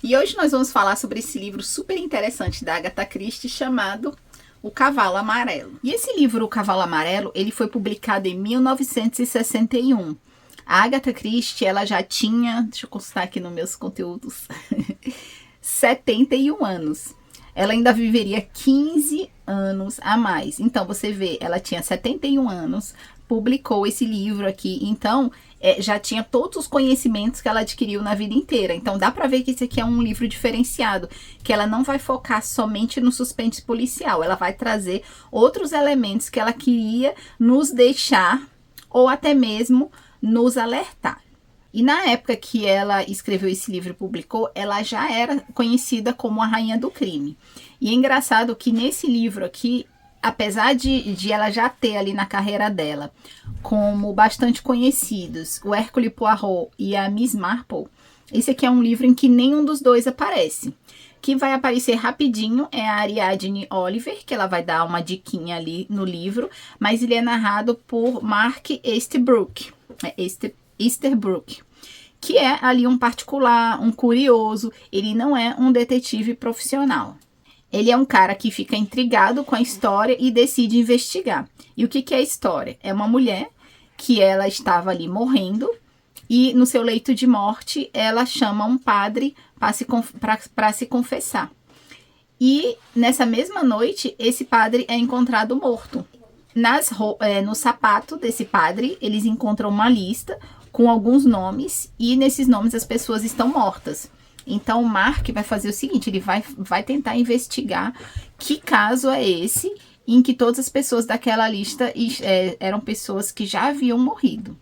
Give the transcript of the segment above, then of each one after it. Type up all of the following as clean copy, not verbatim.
E hoje nós vamos falar sobre esse livro super interessante da Agatha Christie chamado O Cavalo Amarelo. E esse livro, O Cavalo Amarelo, ele foi publicado em 1961. A Agatha Christie, ela já tinha, deixa eu constar aqui nos meus conteúdos, 71 anos. Ela ainda viveria 15 anos a mais. Então, você vê, ela tinha 71 anos, publicou esse livro aqui. Então, já tinha todos os conhecimentos que ela adquiriu na vida inteira. Então, dá pra ver que esse aqui é um livro diferenciado, que ela não vai focar somente no suspense policial. Ela vai trazer outros elementos que ela queria nos deixar, ou até mesmo nos alertar. E na época que ela escreveu esse livro e publicou, ela já era conhecida como a rainha do crime. E é engraçado que nesse livro aqui, apesar de ela já ter ali na carreira dela como bastante conhecidos o Hercule Poirot e a Miss Marple, esse aqui é um livro em que nenhum dos dois aparece. Que vai aparecer rapidinho é a Ariadne Oliver, que ela vai dar uma diquinha ali no livro, mas ele é narrado por Mark Easterbrook. Easterbrook, que é ali um particular, um curioso, ele não é um detetive profissional. Ele é um cara que fica intrigado com a história e decide investigar. E o que é a história? É uma mulher que ela estava ali morrendo e no seu leito de morte ela chama um padre para se confessar. E nessa mesma noite esse padre é encontrado morto. No sapato desse padre eles encontram uma lista com alguns nomes, e nesses nomes as pessoas estão mortas. Então o Mark vai fazer o seguinte, ele vai tentar investigar que caso é esse em que todas as pessoas daquela lista eram pessoas que já haviam morrido.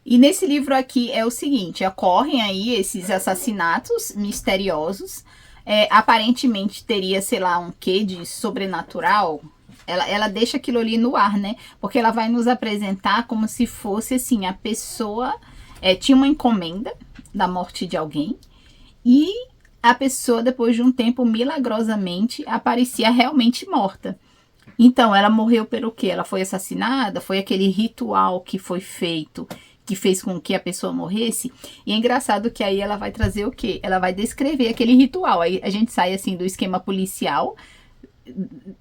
E nesse livro aqui é o seguinte, ocorrem aí esses assassinatos misteriosos, aparentemente teria, sei lá, um quê de sobrenatural. Ela deixa aquilo ali no ar, né? Porque ela vai nos apresentar como se fosse assim, a pessoa tinha uma encomenda da morte de alguém e a pessoa, depois de um tempo, milagrosamente, aparecia realmente morta. Então, ela morreu pelo quê? Ela foi assassinada? Foi aquele ritual que foi feito, que fez com que a pessoa morresse? E é engraçado que aí ela vai trazer o quê? Ela vai descrever aquele ritual. Aí a gente sai assim do esquema policial,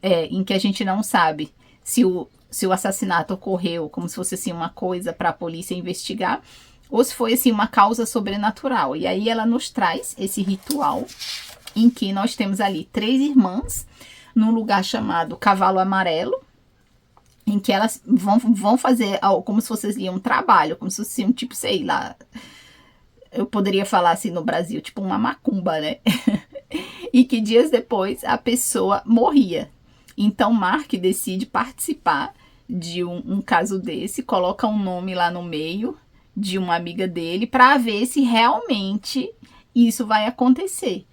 em que a gente não sabe se o assassinato ocorreu como se fosse assim uma coisa para a polícia investigar ou se foi assim uma causa sobrenatural. E aí ela nos traz esse ritual em que nós temos ali 3 irmãs num lugar chamado Cavalo Amarelo, em que elas vão fazer como se fosse um trabalho, como se fosse um tipo, sei lá, eu poderia falar assim no Brasil, tipo uma macumba, né? E que dias depois a pessoa morria. Então Mark decide participar de um caso desse, coloca um nome lá no meio de uma amiga dele para ver se realmente isso vai acontecer.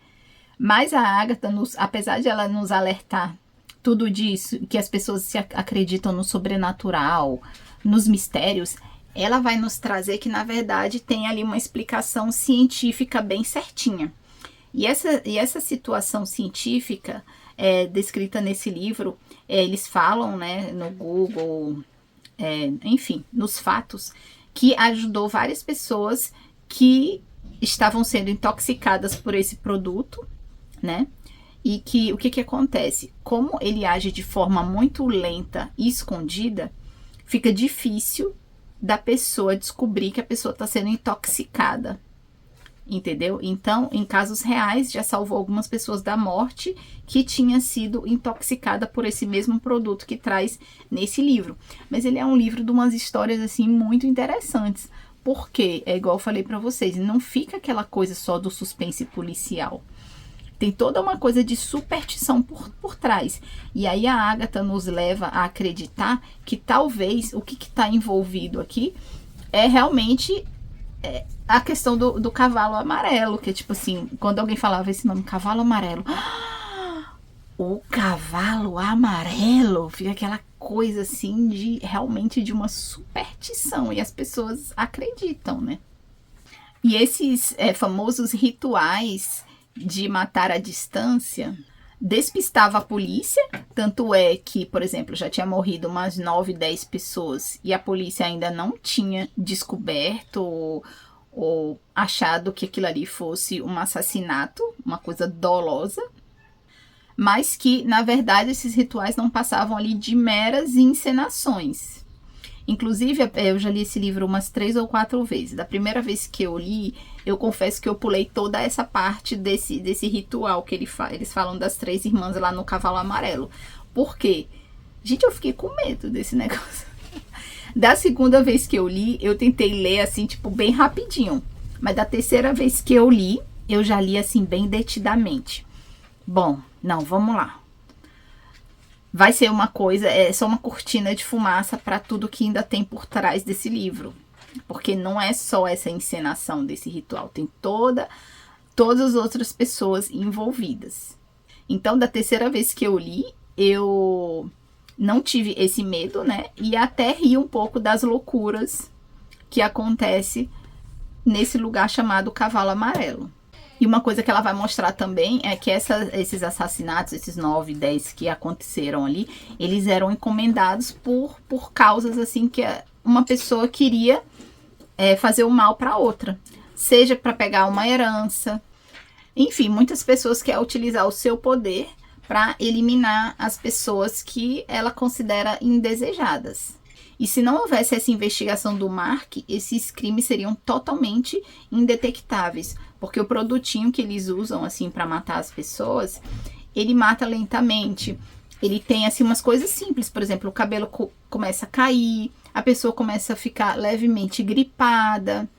Mas a Agatha, apesar de ela nos alertar tudo disso, que as pessoas se acreditam no sobrenatural, nos mistérios, ela vai nos trazer que na verdade tem ali uma explicação científica bem certinha. E essa situação científica descrita nesse livro, eles falam, né, no Google, enfim, nos fatos, que ajudou várias pessoas que estavam sendo intoxicadas por esse produto, né? E que o que acontece? Como ele age de forma muito lenta e escondida, fica difícil da pessoa descobrir que a pessoa está sendo intoxicada. Entendeu? Então, em casos reais, já salvou algumas pessoas da morte que tinha sido intoxicada por esse mesmo produto que traz nesse livro. Mas ele é um livro de umas histórias, assim, muito interessantes. Porque, é igual eu falei pra vocês, não fica aquela coisa só do suspense policial. Tem toda uma coisa de superstição por trás. E aí a Agatha nos leva a acreditar que talvez o que está envolvido aqui é realmente a questão do cavalo amarelo, que é tipo assim, quando alguém falava esse nome, cavalo amarelo, o cavalo amarelo, fica aquela coisa assim de realmente de uma superstição, e as pessoas acreditam, né? E esses famosos rituais de matar à distância despistava a polícia, tanto é que, por exemplo, já tinha morrido umas 9, 10 pessoas e a polícia ainda não tinha descoberto ou achado que aquilo ali fosse um assassinato, uma coisa dolosa, mas que, na verdade, esses rituais não passavam ali de meras encenações. Inclusive, eu já li esse livro umas 3 ou 4 vezes. Da primeira vez que eu li, eu confesso que eu pulei toda essa parte desse ritual que eles falam das 3 irmãs lá no Cavalo Amarelo. Por quê? Gente, eu fiquei com medo desse negócio. Da segunda vez que eu li, eu tentei ler assim, tipo, bem rapidinho. Mas da terceira vez que eu li, eu já li assim, bem detidamente. Bom, não, vamos lá. Vai ser uma coisa, é só uma cortina de fumaça para tudo que ainda tem por trás desse livro. Porque não é só essa encenação desse ritual, tem todas as outras pessoas envolvidas. Então, da terceira vez que eu li, eu não tive esse medo, né? E até ri um pouco das loucuras que acontece nesse lugar chamado Cavalo Amarelo. E uma coisa que ela vai mostrar também é que esses assassinatos, esses 9, 10 que aconteceram ali, eles eram encomendados por causas assim que uma pessoa queria fazer o mal para outra. Seja para pegar uma herança. Enfim, muitas pessoas querem utilizar o seu poder para eliminar as pessoas que ela considera indesejadas. E se não houvesse essa investigação do Mark, esses crimes seriam totalmente indetectáveis, porque o produtinho que eles usam assim para matar as pessoas, ele mata lentamente. Ele tem assim umas coisas simples, por exemplo, o cabelo começa a cair, a pessoa começa a ficar levemente gripada.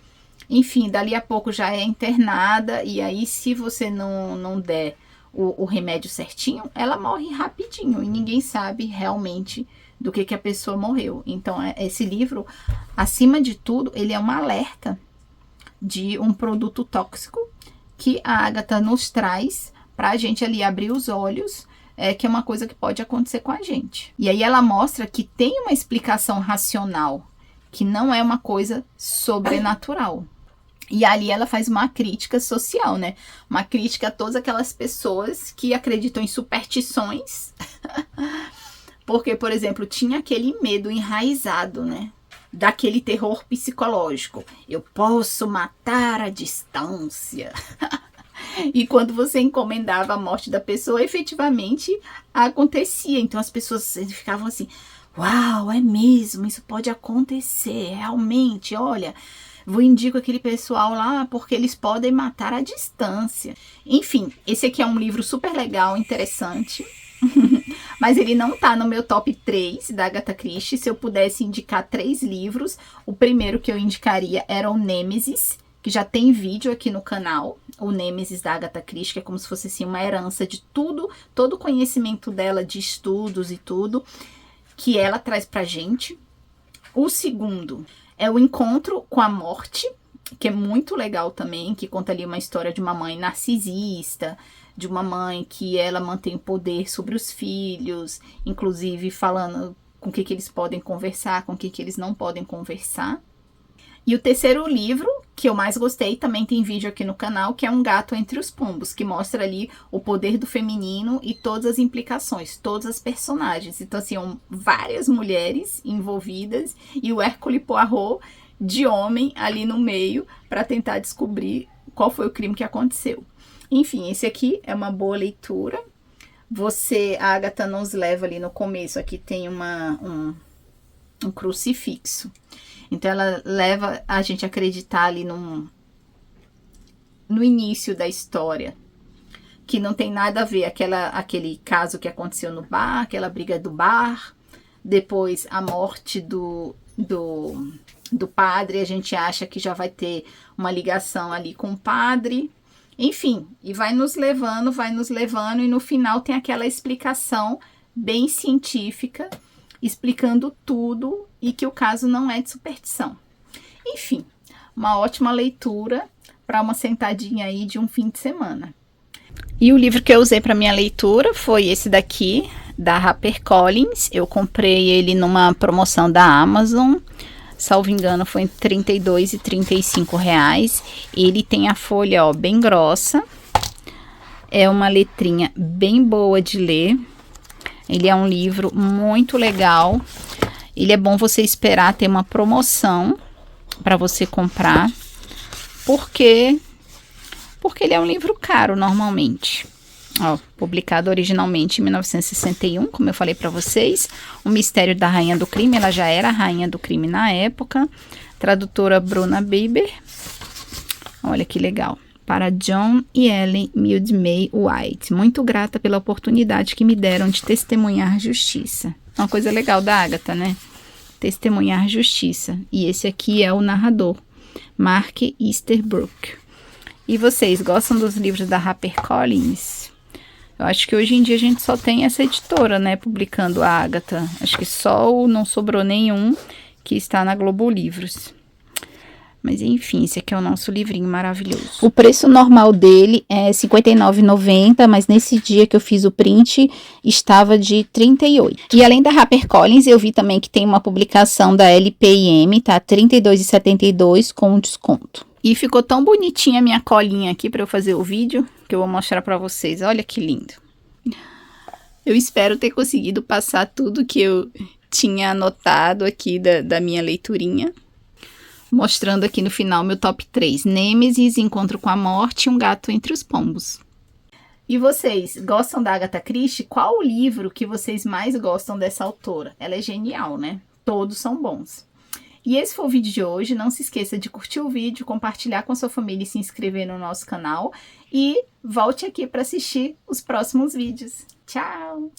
Enfim, dali a pouco já é internada e aí se você não der o remédio certinho, ela morre rapidinho e ninguém sabe realmente do que a pessoa morreu. Então, esse livro, acima de tudo, ele é um alerta de um produto tóxico que a Agatha nos traz para a gente ali abrir os olhos, que é uma coisa que pode acontecer com a gente. E aí ela mostra que tem uma explicação racional, que não é uma coisa sobrenatural. E ali ela faz uma crítica social, né? Uma crítica a todas aquelas pessoas que acreditam em superstições. Porque, por exemplo, tinha aquele medo enraizado, né? Daquele terror psicológico. Eu posso matar à distância. E quando você encomendava a morte da pessoa, efetivamente acontecia. Então as pessoas ficavam assim, uau, é mesmo, isso pode acontecer, realmente, olha, vou indico aquele pessoal lá porque eles podem matar à distância. Enfim, esse aqui é um livro super legal, interessante. Mas ele não tá no meu top 3 da Agatha Christie. Se eu pudesse indicar 3 livros, o primeiro que eu indicaria era o Nêmesis, que já tem vídeo aqui no canal. O Nêmesis da Agatha Christie, que é como se fosse assim, uma herança de tudo, todo o conhecimento dela de estudos e tudo, que ela traz pra gente. O segundo é o Encontro com a Morte, que é muito legal também, que conta ali uma história de uma mãe narcisista, de uma mãe que ela mantém o poder sobre os filhos, inclusive falando com o que eles podem conversar, com o que eles não podem conversar. E o terceiro livro, que eu mais gostei, também tem vídeo aqui no canal, que é Um Gato Entre os Pombos, que mostra ali o poder do feminino e todas as implicações, todas as personagens. Então, assim, várias mulheres envolvidas e o Hercule Poirot de homem ali no meio para tentar descobrir qual foi o crime que aconteceu. Enfim, esse aqui é uma boa leitura. A Agatha nos leva ali no começo, aqui tem um crucifixo. Então, ela leva a gente a acreditar ali no início da história, que não tem nada a ver aquele caso que aconteceu no bar, aquela briga do bar, depois a morte do padre, a gente acha que já vai ter uma ligação ali com o padre. Enfim, e vai nos levando, e no final tem aquela explicação bem científica, explicando tudo e que o caso não é de superstição. Enfim, uma ótima leitura para uma sentadinha aí de um fim de semana. E o livro que eu usei para minha leitura foi esse daqui, da HarperCollins. Eu comprei ele numa promoção da Amazon. Salvo engano, foi entre R$ 32 e R$ 35 reais. Ele tem a folha, ó, bem grossa. É uma letrinha bem boa de ler. Ele é um livro muito legal. Ele é bom você esperar ter uma promoção para você comprar, porque ele é um livro caro normalmente. Ó, publicado originalmente em 1961, como eu falei para vocês, O Mistério da Rainha do Crime, ela já era a rainha do crime na época. Tradutora Bruna Bieber. Olha que legal. Para John e Ellen Mildmay White. Muito grata pela oportunidade que me deram de testemunhar justiça. Uma coisa legal da Agatha, né? Testemunhar justiça. E esse aqui é o narrador, Mark Easterbrook. E vocês gostam dos livros da HarperCollins? Eu acho que hoje em dia a gente só tem essa editora, né, publicando a Agatha. Acho que só não sobrou nenhum que está na Globo Livros. Mas enfim, esse aqui é o nosso livrinho maravilhoso. O preço normal dele é R$ 59,90, mas nesse dia que eu fiz o print estava de R$ 38. E além da HarperCollins, eu vi também que tem uma publicação da LPM, tá? R$ 32,72 com desconto. E ficou tão bonitinha a minha colinha aqui para eu fazer o vídeo, que eu vou mostrar para vocês. Olha que lindo. Eu espero ter conseguido passar tudo que eu tinha anotado aqui da minha leiturinha. Mostrando aqui no final meu top 3. Nêmesis, Encontro com a Morte e Um Gato Entre os Pombos. E vocês, gostam da Agatha Christie? Qual o livro que vocês mais gostam dessa autora? Ela é genial, né? Todos são bons. E esse foi o vídeo de hoje. Não se esqueça de curtir o vídeo, compartilhar com a sua família e se inscrever no nosso canal. E volte aqui para assistir os próximos vídeos. Tchau!